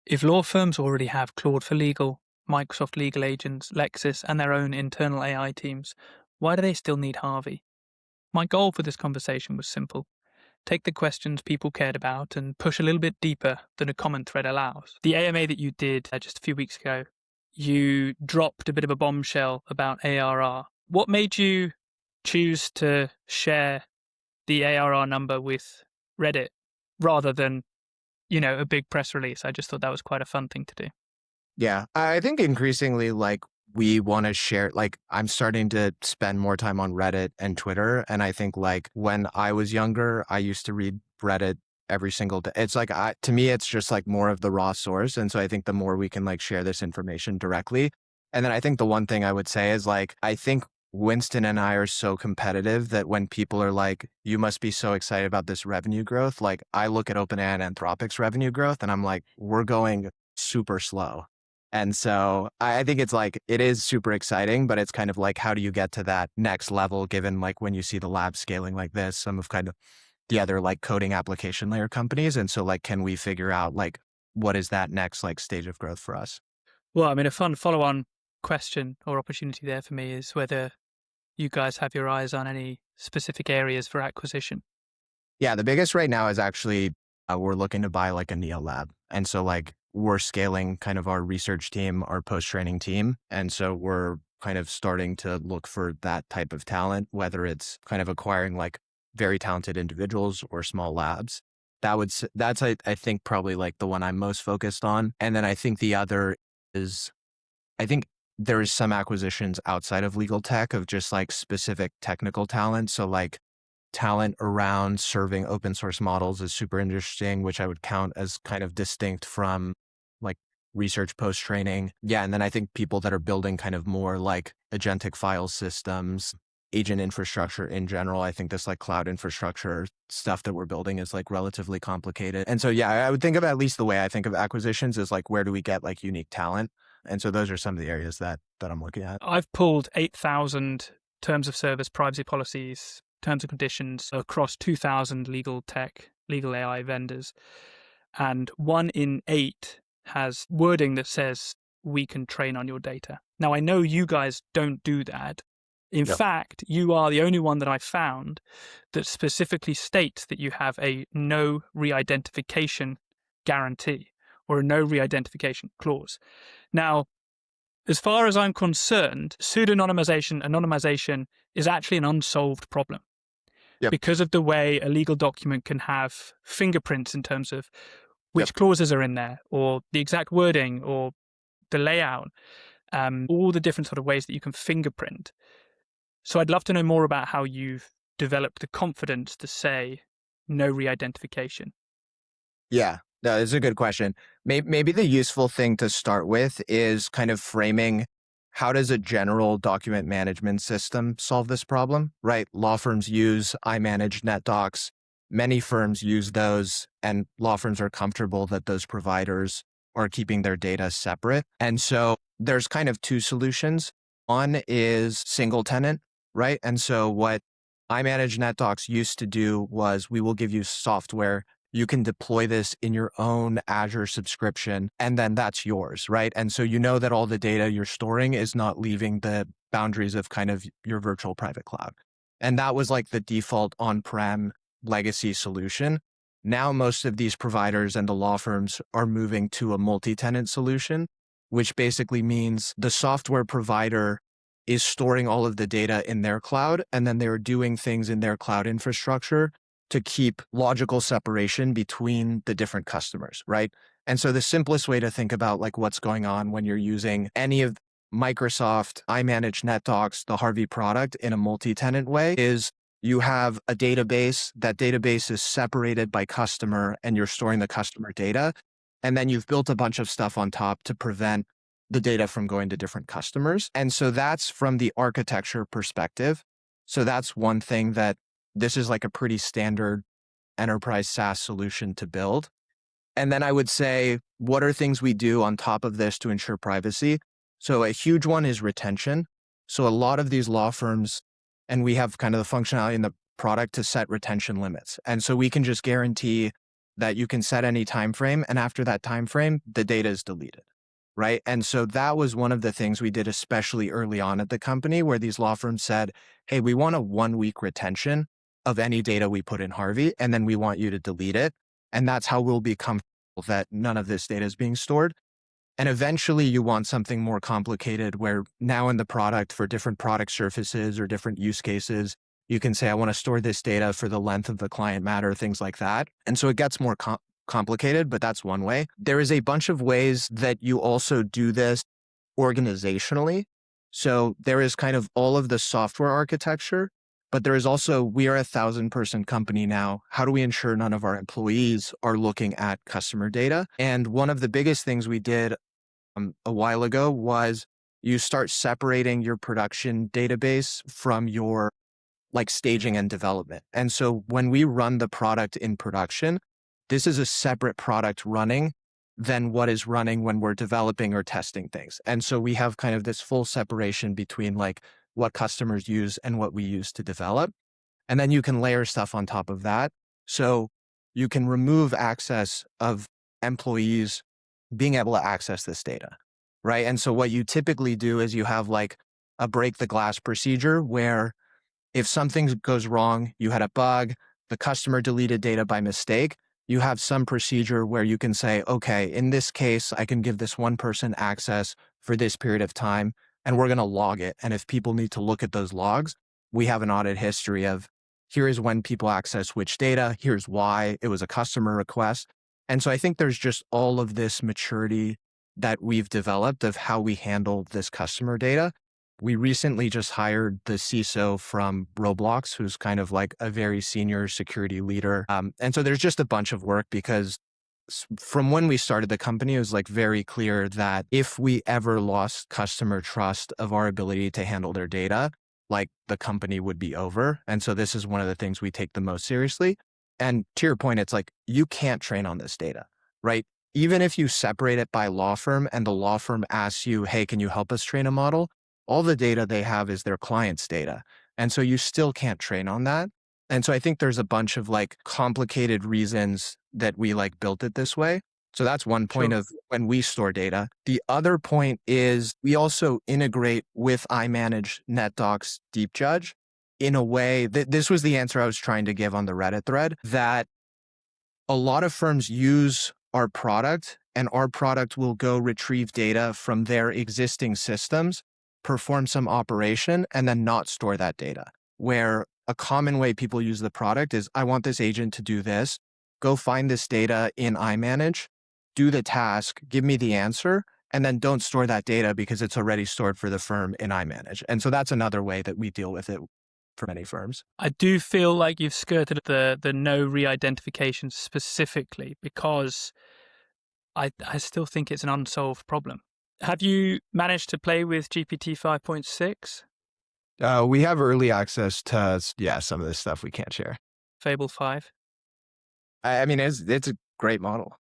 If law firms already have Claude for Legal, Microsoft Legal Agents, Lexis, and their own internal AI teams, why do they still need Harvey? My goal for this conversation was simple. Take the questions people cared about and push a little bit deeper than a common thread allows. The AMA that you did just a few weeks ago, you dropped a bit of a bombshell about ARR. What made you choose to share the ARR number with Reddit rather than, a big press release? I just thought that was quite a fun thing to do. Yeah, I think increasingly, we want to share, I'm starting to spend more time on Reddit and Twitter. And I think, when I was younger, I used to read Reddit every single day. It's to me, it's just more of the raw source. And so I think the more we can share this information directly. And then I think the one thing I would say is I think Winston and I are so competitive that when people are like, you must be so excited about this revenue growth. I look at OpenAI and Anthropic's revenue growth and I'm like, we're going super slow. And so I think it's it is super exciting, but it's kind of how do you get to that next level given when you see the lab scaling like this, some of kind of the other coding application layer companies. And so can we figure out what is that next stage of growth for us? Well, a fun follow-on question or opportunity there for me is whether you guys have your eyes on any specific areas for acquisition. Yeah, the biggest right now is actually we're looking to buy a Neal lab. And so we're scaling kind of our research team, our post-training team. And so we're kind of starting to look for that type of talent, whether it's kind of acquiring very talented individuals or small labs. That's I think probably the one I'm most focused on. And then I think the other is, I think there is some acquisitions outside of legal tech of just specific technical talent. So talent around serving open source models is super interesting, which I would count as kind of distinct from research post-training. Yeah. And then I think people that are building kind of more agentic file systems, agent infrastructure in general. I think this cloud infrastructure stuff that we're building is relatively complicated. And so, yeah, I would think of at least the way I think of acquisitions is where do we get unique talent? And so those are some of the areas that I'm looking at. I've pulled 8,000 terms of service, privacy policies, terms and conditions across 2,000 legal tech, legal AI vendors. And 1 in 8 has wording that says, we can train on your data. Now, I know you guys don't do that. In fact, you are the only one that I found that specifically states that you have a no re-identification guarantee or a no re-identification clause. Now, as far as I'm concerned, pseudonymization, anonymization is actually an unsolved problem. Because of the way a legal document can have fingerprints in terms of which clauses are in there, or the exact wording, or the layout, all the different sort of ways that you can fingerprint. So I'd love to know more about how you've developed the confidence to say no re-identification. Yeah, no, it's a good question. Maybe the useful thing to start with is kind of framing how does a general document management system solve this problem, right? Law firms use iManage NetDocs. Many firms use those, and law firms are comfortable that those providers are keeping their data separate. And so there's kind of two solutions. One is single tenant, right? And so what iManage NetDocs used to do was we will give you software. You can deploy this in your own Azure subscription, and then that's yours, right? And so you know that all the data you're storing is not leaving the boundaries of kind of your virtual private cloud. And that was the default on-prem legacy solution. Now, most of these providers and the law firms are moving to a multi-tenant solution, which basically means the software provider is storing all of the data in their cloud, and then they're doing things in their cloud infrastructure to keep logical separation between the different customers, right? And so the simplest way to think about what's going on when you're using any of Microsoft, iManage NetDocs, the Harvey product in a multi-tenant way is you have a database. That database is separated by customer, and you're storing the customer data. And then you've built a bunch of stuff on top to prevent the data from going to different customers. And so that's from the architecture perspective. So that's one thing that this is a pretty standard enterprise SaaS solution to build. And then I would say, what are things we do on top of this to ensure privacy? So a huge one is retention. So a lot of these law firms, and we have kind of the functionality in the product to set retention limits. And so we can just guarantee that you can set any time frame, and after that time frame, the data is deleted, right? And so that was one of the things we did, especially early on at the company, where these law firms said, hey, we want a 1-week retention of any data we put in Harvey, and then we want you to delete it. And that's how we'll be comfortable that none of this data is being stored. And eventually you want something more complicated where now in the product for different product surfaces or different use cases, you can say, I want to store this data for the length of the client matter, things like that. And so it gets more complicated, but that's one way. There is a bunch of ways that you also do this organizationally. So there is kind of all of the software architecture, but there is also, we are a 1,000-person company now. How do we ensure none of our employees are looking at customer data? And one of the biggest things we did a while ago was you start separating your production database from your like staging and development. And so when we run the product in production, this is a separate product running than what is running when we're developing or testing things. And so we have kind of this full separation between like what customers use and what we use to develop. And then you can layer stuff on top of that. So you can remove access of employees being able to access this data, right? And so what you typically do is you have like a break the glass procedure where if something goes wrong, you had a bug, the customer deleted data by mistake, you have some procedure where you can say, okay, in this case, I can give this one person access for this period of time, and we're going to log it. And if people need to look at those logs, we have an audit history of here is when people access which data, here's why, it was a customer request. And so I think there's just all of this maturity that we've developed of how we handle this customer data. We recently just hired the CISO from Roblox, who's kind of like a very senior security leader. And so there's just a bunch of work because from when we started the company, it was like very clear that if we ever lost customer trust of our ability to handle their data, like the company would be over. And so this is one of the things we take the most seriously. And to your point, it's like, you can't train on this data, right? Even if you separate it by law firm and the law firm asks you, hey, can you help us train a model? All the data they have is their client's data. And so you still can't train on that. And so I think there's a bunch of like complicated reasons that we like built it this way. So that's one point of when we store data. The other point is we also integrate with iManage, NetDocs, Deep Judge in a way that this was the answer I was trying to give on the Reddit thread, that a lot of firms use our product and our product will go retrieve data from their existing systems, perform some operation, and then not store that data. Where a common way people use the product is, I want this agent to do this, go find this data in iManage, do the task, give me the answer, and then don't store that data because it's already stored for the firm in iManage. And so that's another way that we deal with it for many firms. I do feel like you've skirted the no re-identification specifically because I still think it's an unsolved problem. Have you managed to play with GPT 5.6? We have early access to, some of this stuff we can't share. Fable 5? I mean, it's a great model.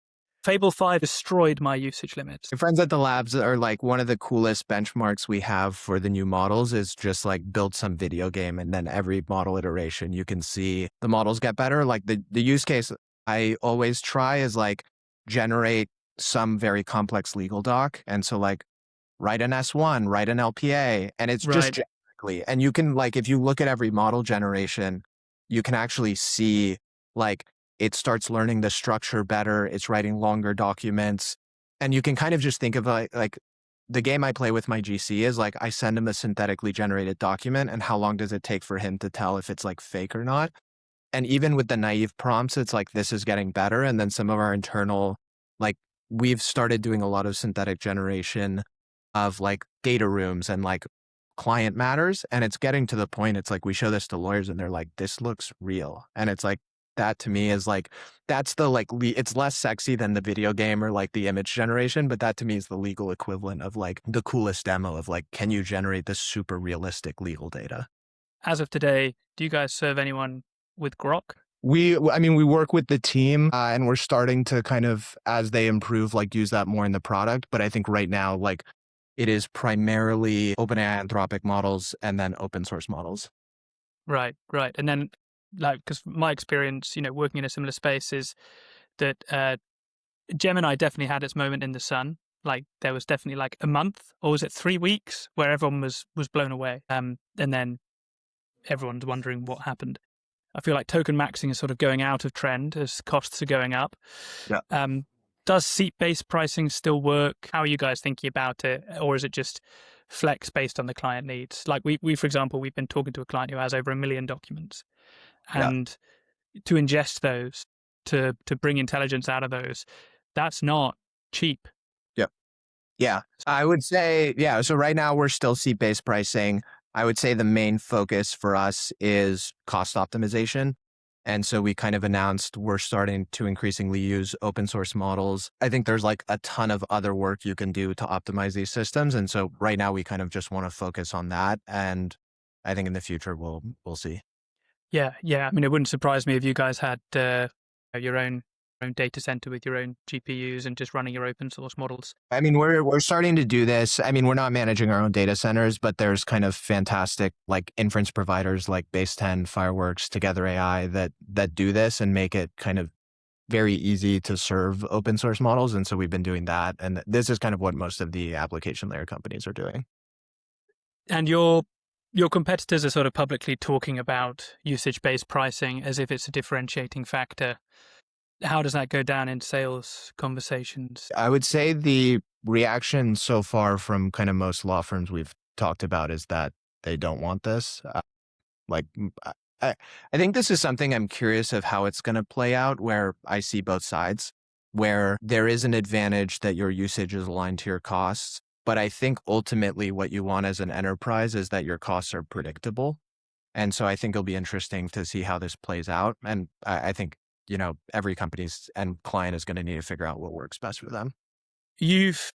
Fable 5 destroyed my usage limits. My friends at the labs are like, one of the coolest benchmarks we have for the new models is just like build some video game and then every model iteration you can see the models get better. Like the use case I always try is like generate some very complex legal doc. And so like write an S1, write an LPA, and it's just generically. And you can like, if you look at every model generation, you can actually see like it starts learning the structure better. It's writing longer documents. And you can kind of just think of like the game I play with my GC is like, I send him a synthetically generated document and how long does it take for him to tell if it's like fake or not? And even with the naive prompts, it's like, this is getting better. And then some of our internal, like we've started doing a lot of synthetic generation of like data rooms and like client matters. And it's getting to the point, it's like, we show this to lawyers and they're like, this looks real. And it's like, that to me is like, that's the like, it's less sexy than the video game or like the image generation, but that to me is the legal equivalent of like the coolest demo of like, can you generate this super realistic legal data? As of today, do you guys serve anyone with Grok? We work with the team and we're starting to kind of, as they improve, like use that more in the product. But I think right now, like it is primarily OpenAI Anthropic models and then open source models. Right. And then like, because my experience, working in a similar space is that Gemini definitely had its moment in the sun. Like there was definitely like a month, or was it 3 weeks, where everyone was blown away. And then everyone's wondering what happened. I feel like token maxing is sort of going out of trend as costs are going up. Yeah. Does seat-based pricing still work? How are you guys thinking about it? Or is it just flex based on the client needs? Like we for example, we've been talking to a client who has over 1 million documents. Yeah. And to ingest those, to bring intelligence out of those, that's not cheap. Yeah, I would say, yeah. So right now we're still seat-based pricing. I would say the main focus for us is cost optimization. And so we kind of announced we're starting to increasingly use open source models. I think there's like a ton of other work you can do to optimize these systems. And so right now we kind of just want to focus on that. And I think in the future we'll see. Yeah. I mean, it wouldn't surprise me if you guys had your own data center with your own GPUs and just running your open source models. I mean, we're starting to do this. I mean, we're not managing our own data centers, but there's kind of fantastic like inference providers like Base 10, Fireworks, Together AI that do this and make it kind of very easy to serve open source models. And so we've been doing that. And this is kind of what most of the application layer companies are doing. And your competitors are sort of publicly talking about usage-based pricing as if it's a differentiating factor. How does that go down in sales conversations? I would say the reaction so far from kind of most law firms we've talked about is that they don't want this. Like, I think this is something I'm curious of how it's going to play out, where I see both sides, where there is an advantage that your usage is aligned to your costs. But I think ultimately what you want as an enterprise is that your costs are predictable. And so I think it'll be interesting to see how this plays out. And I think, every company's and client is going to need to figure out what works best for them. You've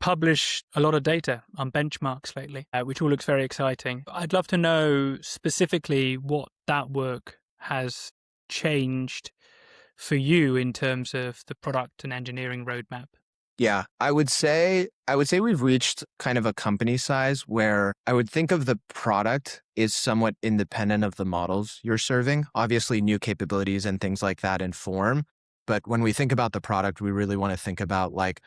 published a lot of data on benchmarks lately, which all looks very exciting. I'd love to know specifically what that work has changed for you in terms of the product and engineering roadmap. Yeah, I would say we've reached kind of a company size where I would think of the product is somewhat independent of the models you're serving. Obviously, new capabilities and things like that inform. But when we think about the product, we really want to think about like,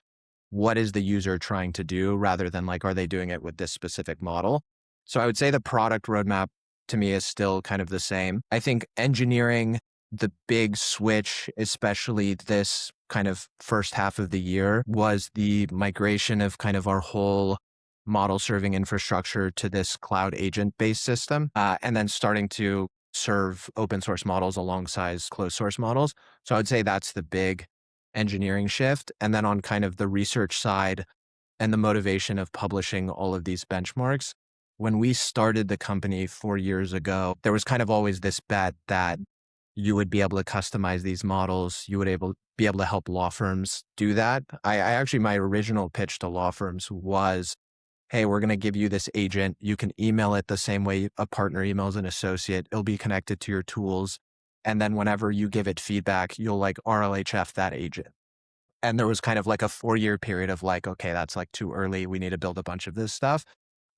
what is the user trying to do rather than like, are they doing it with this specific model? So I would say the product roadmap to me is still kind of the same. I think engineering, the big switch, especially this kind of first half of the year, was the migration of kind of our whole model serving infrastructure to this cloud agent-based system, and then starting to serve open source models alongside closed source models. So I would say that's the big engineering shift. And then on kind of the research side and the motivation of publishing all of these benchmarks, when we started the company 4 years ago, there was kind of always this bet that you would be able to customize these models. You would be able to help law firms do that. I actually, my original pitch to law firms was, hey, we're going to give you this agent. You can email it the same way a partner emails an associate. It'll be connected to your tools. And then whenever you give it feedback, you'll like RLHF that agent. And there was kind of like a 4-year period of like, okay, that's like too early. We need to build a bunch of this stuff.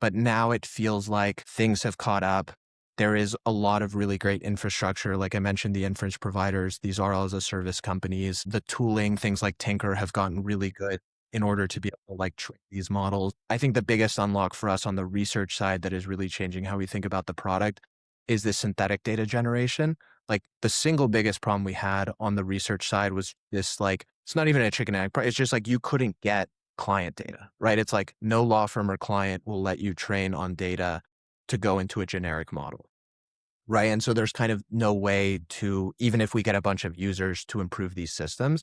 But now it feels like things have caught up. There is a lot of really great infrastructure. Like I mentioned, the inference providers, these RL as a service companies, the tooling, things like Tinker have gotten really good in order to be able to like train these models. I think the biggest unlock for us on the research side that is really changing how we think about the product is the synthetic data generation. Like the single biggest problem we had on the research side was this, like, it's not even a chicken and egg. It's just like you couldn't get client data, right? It's like no law firm or client will let you train on data to go into a generic model, right? And so there's kind of no way to, even if we get a bunch of users, to improve these systems.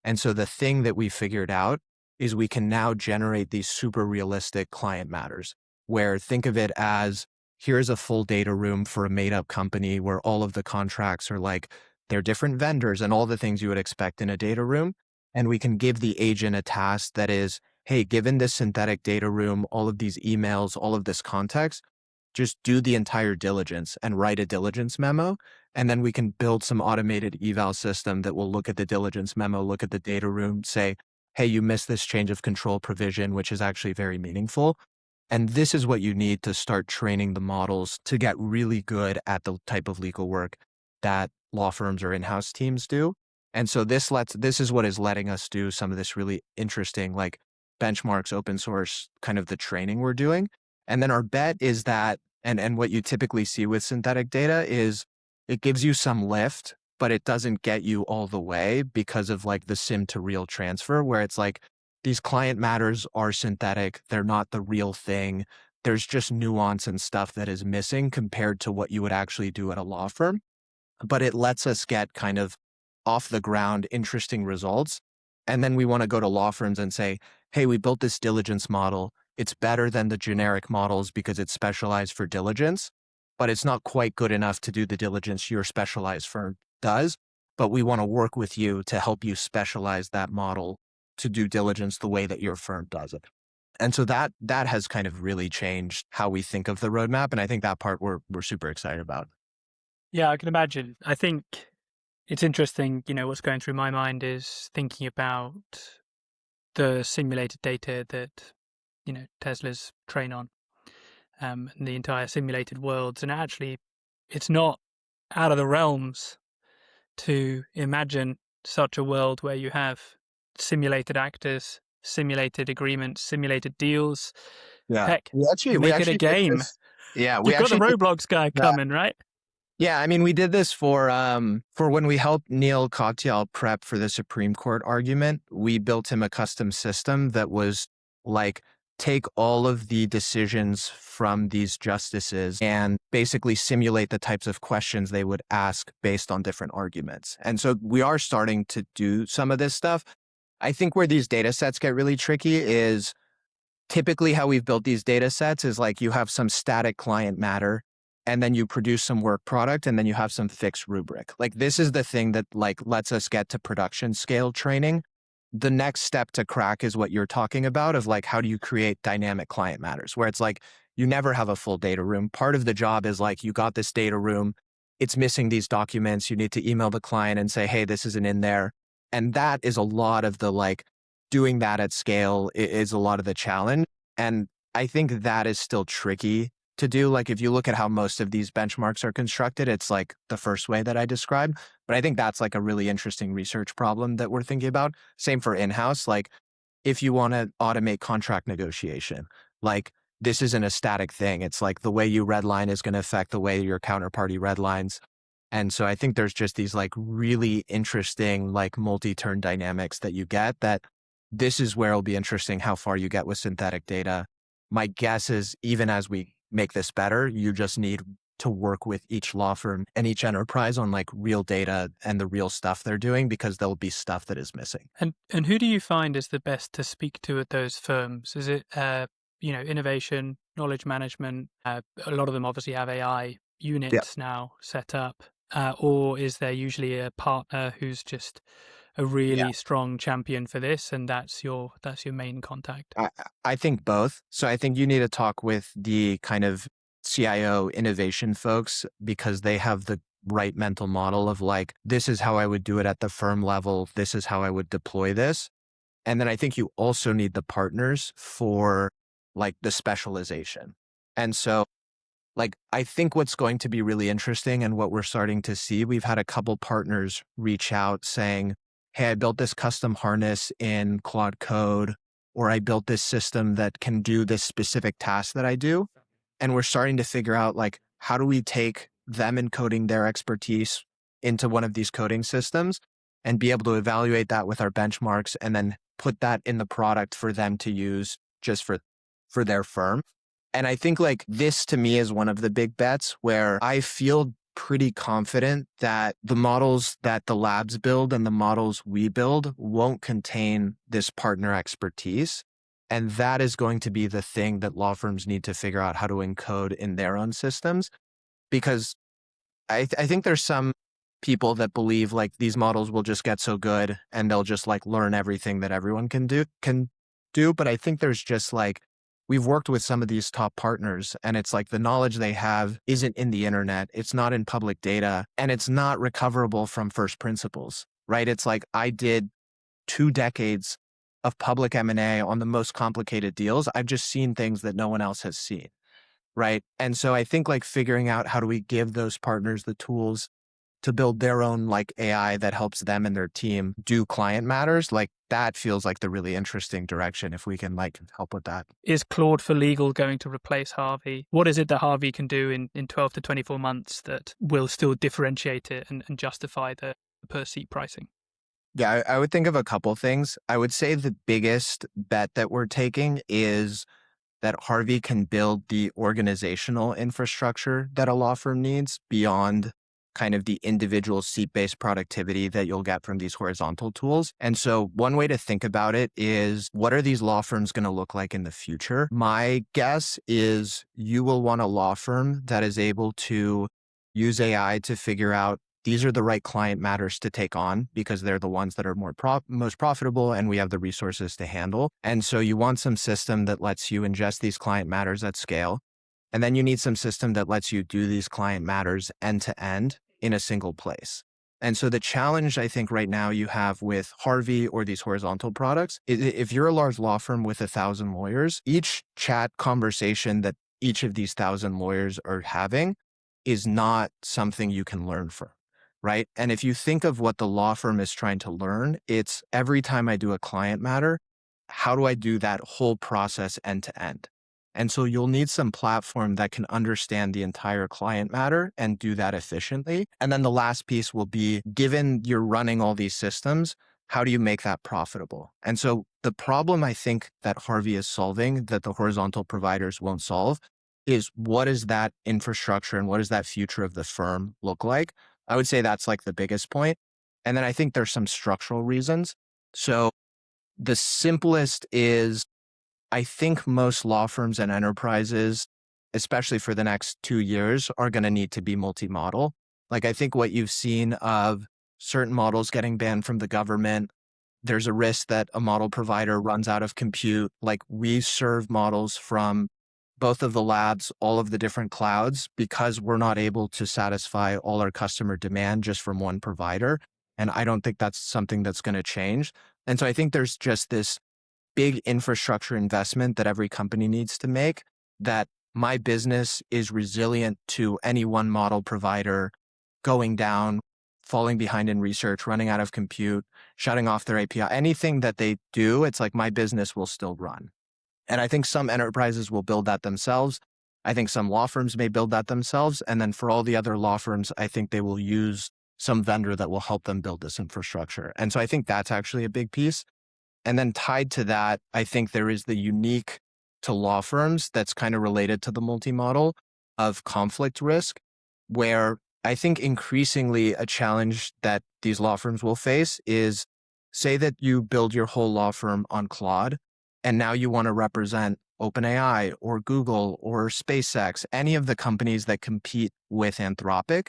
And so the thing that we figured out is we can now generate these super realistic client matters, where think of it as, here's a full data room for a made up company where all of the contracts are like, they're different vendors and all the things you would expect in a data room. And we can give the agent a task that is, hey, given this synthetic data room, all of these emails, all of this context, just do the entire diligence and write a diligence memo. And then we can build some automated eval system that will look at the diligence memo, look at the data room, say, hey, you missed this change of control provision, which is actually very meaningful. And this is what you need to start training the models to get really good at the type of legal work that law firms or in-house teams do. And so this is what is letting us do some of this really interesting like benchmarks, open source, kind of the training we're doing. And then our bet is that, and what you typically see with synthetic data is it gives you some lift, but it doesn't get you all the way because of like the sim to real transfer, where it's like these client matters are synthetic. They're not the real thing. There's just nuance and stuff that is missing compared to what you would actually do at a law firm. But it lets us get kind of off the ground, interesting results. And then we want to go to law firms and say, hey, we built this diligence model. It's better than the generic models because it's specialized for diligence, but it's not quite good enough to do the diligence your specialized firm does. But we want to work with you to help you specialize that model to do diligence the way that your firm does it. And so that has kind of really changed how we think of the roadmap. And I think that part we're super excited about. Yeah, I can imagine. I think it's interesting, what's going through my mind is thinking about the simulated data that, Tesla's train on, and the entire simulated worlds. And actually, it's not out of the realms to imagine such a world where you have simulated actors, simulated agreements, simulated deals. Yeah. Heck, We you make it a game. We You've got the actually did Roblox guy that. coming, right? Yeah, I mean, we did this for when we helped Neal Katyal prep for the Supreme Court argument. We built him a custom system that was like take all of the decisions from these justices and basically simulate the types of questions they would ask based on different arguments. And so we are starting to do some of this stuff. I think where these data sets get really tricky is typically how we've built these data sets is like you have some static client matter and then you produce some work product and then you have some fixed rubric. Like this is the thing that like lets us get to production scale training. The next step to crack is what you're talking about of like, how do you create dynamic client matters where it's like, you never have a full data room. Part of the job is like, you got this data room, it's missing these documents. You need to email the client and say, hey, this isn't in there. And that is a lot of the like doing that at scale is a lot of the challenge. And I think that is still tricky to do. Like if you look at how most of these benchmarks are constructed, it's like the first way that I described. But I think that's like a really interesting research problem that we're thinking about. Same for in-house. Like if you want to automate contract negotiation, like this isn't a static thing. It's like the way you redline is going to affect the way your counterparty redlines. And so I think there's just these like really interesting like multi-turn dynamics that you get that this is where it'll be interesting how far you get with synthetic data. My guess is even as we make this better, you just need to work with each law firm and each enterprise on like real data and the real stuff they're doing because there'll be stuff that is missing. And who do you find is the best to speak to at those firms? Is it innovation, knowledge management? A lot of them obviously have AI units now set up, or is there usually a partner who's just a really strong champion for this, and that's your main contact? I think both. So I think you need to talk with the kind of CIO innovation folks because they have the right mental model of like, this is how I would do it at the firm level. This is how I would deploy this. And then I think you also need the partners for like the specialization. And so like, I think what's going to be really interesting and what we're starting to see, we've had a couple partners reach out saying, hey, I built this custom harness in Claude Code, or I built this system that can do this specific task that I do. And we're starting to figure out like, how do we take them encoding their expertise into one of these coding systems and be able to evaluate that with our benchmarks and then put that in the product for them to use just for their firm. And I think like this to me is one of the big bets where I feel pretty confident that the models that the labs build and the models we build won't contain this partner expertise. And that is going to be the thing that law firms need to figure out how to encode in their own systems. Because I think there's some people that believe like these models will just get so good and they'll just like learn everything that everyone can do. But I think there's just like, we've worked with some of these top partners and it's like the knowledge they have isn't in the internet. It's not in public data and it's not recoverable from first principles, right? It's like I did 2 decades of public M&A on the most complicated deals. I've just seen things that no one else has seen, right? And so I think like figuring out how do we give those partners the tools to build their own like AI that helps them and their team do client matters, like that feels like the really interesting direction if we can like help with that. Is Claude for Legal going to replace Harvey? What is it that Harvey can do in 12 to 24 months that will still differentiate it and justify the per seat pricing? Yeah, I would think of a couple things. I would say the biggest bet that we're taking is that Harvey can build the organizational infrastructure that a law firm needs beyond kind of the individual seat-based productivity that you'll get from these horizontal tools. And so one way to think about it is, what are these law firms going to look like in the future? My guess is you will want a law firm that is able to use AI to figure out these are the right client matters to take on because they're the ones that are most profitable and we have the resources to handle. And so you want some system that lets you ingest these client matters at scale. And then you need some system that lets you do these client matters end to end in a single place. And so the challenge I think right now you have with Harvey or these horizontal products is if you're a large law firm with 1,000 lawyers, each chat conversation that each of these 1,000 lawyers are having is not something you can learn from. Right. And if you think of what the law firm is trying to learn, it's every time I do a client matter, how do I do that whole process end to end? And so you'll need some platform that can understand the entire client matter and do that efficiently. And then the last piece will be, given you're running all these systems, how do you make that profitable? And so the problem I think that Harvey is solving that the horizontal providers won't solve is, what is that infrastructure and what does that future of the firm look like? I would say that's like the biggest point. And then I think there's some structural reasons. So the simplest is, I think most law firms and enterprises, especially for the next 2 years, are going to need to be multi-model. Like I think what you've seen of certain models getting banned from the government, there's a risk that a model provider runs out of compute. Like we serve models from both of the labs, all of the different clouds, because we're not able to satisfy all our customer demand just from one provider. And I don't think that's something that's going to change. And so I think there's just this big infrastructure investment that every company needs to make, that my business is resilient to any one model provider going down, falling behind in research, running out of compute, shutting off their API, anything that they do, it's like my business will still run. And I think some enterprises will build that themselves. I think some law firms may build that themselves. And then for all the other law firms, I think they will use some vendor that will help them build this infrastructure. And so I think that's actually a big piece. And then tied to that, I think there is the unique to law firms that's kind of related to the multi-model of conflict risk, where I think increasingly a challenge that these law firms will face is, say that you build your whole law firm on Claude, and now you want to represent OpenAI or Google or SpaceX, any of the companies that compete with Anthropic,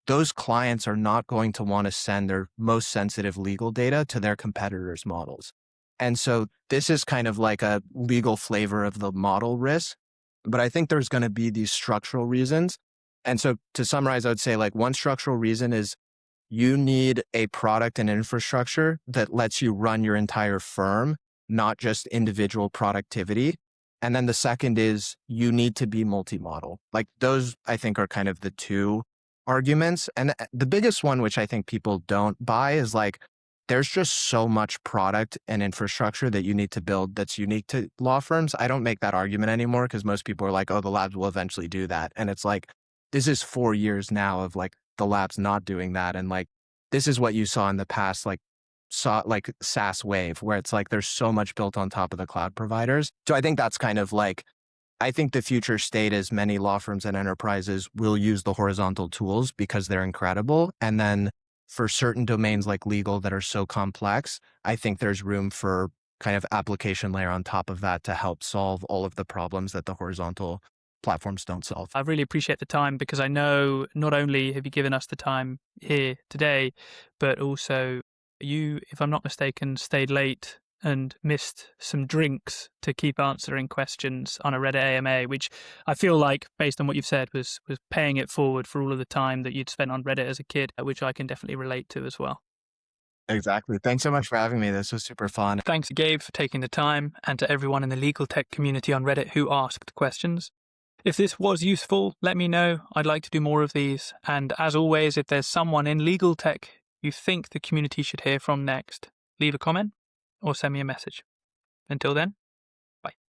those clients are not going to want to send their most sensitive legal data to their competitors' models. And so this is kind of like a legal flavor of the model risk. But I think there's going to be these structural reasons. And so to summarize, I would say like one structural reason is you need a product and infrastructure that lets you run your entire firm, not just individual productivity. And then the second is you need to be multi-model. Like those, I think, are kind of the two arguments. And the biggest one, which I think people don't buy, is like, there's just so much product and infrastructure that you need to build that's unique to law firms. I don't make that argument anymore because most people are like, oh, the labs will eventually do that. And it's like, this is 4 years now of like the labs not doing that. And like, this is what you saw in the past, like SaaS wave, where it's like, there's so much built on top of the cloud providers. So I think that's kind of like, I think the future state is many law firms and enterprises will use the horizontal tools because they're incredible. And then for certain domains like legal that are so complex, I think there's room for kind of application layer on top of that to help solve all of the problems that the horizontal platforms don't solve. I really appreciate the time, because I know not only have you given us the time here today, but also you, if I'm not mistaken, stayed late and missed some drinks to keep answering questions on a Reddit AMA, which I feel like, based on what you've said, was paying it forward for all of the time that you'd spent on Reddit as a kid, which I can definitely relate to as well. Exactly. Thanks so much for having me. This was super fun. Thanks, Gabe, for taking the time, and to everyone in the legal tech community on Reddit who asked questions. If this was useful, let me know. I'd like to do more of these. And as always, if there's someone in legal tech you think the community should hear from next, leave a comment or send me a message. Until then,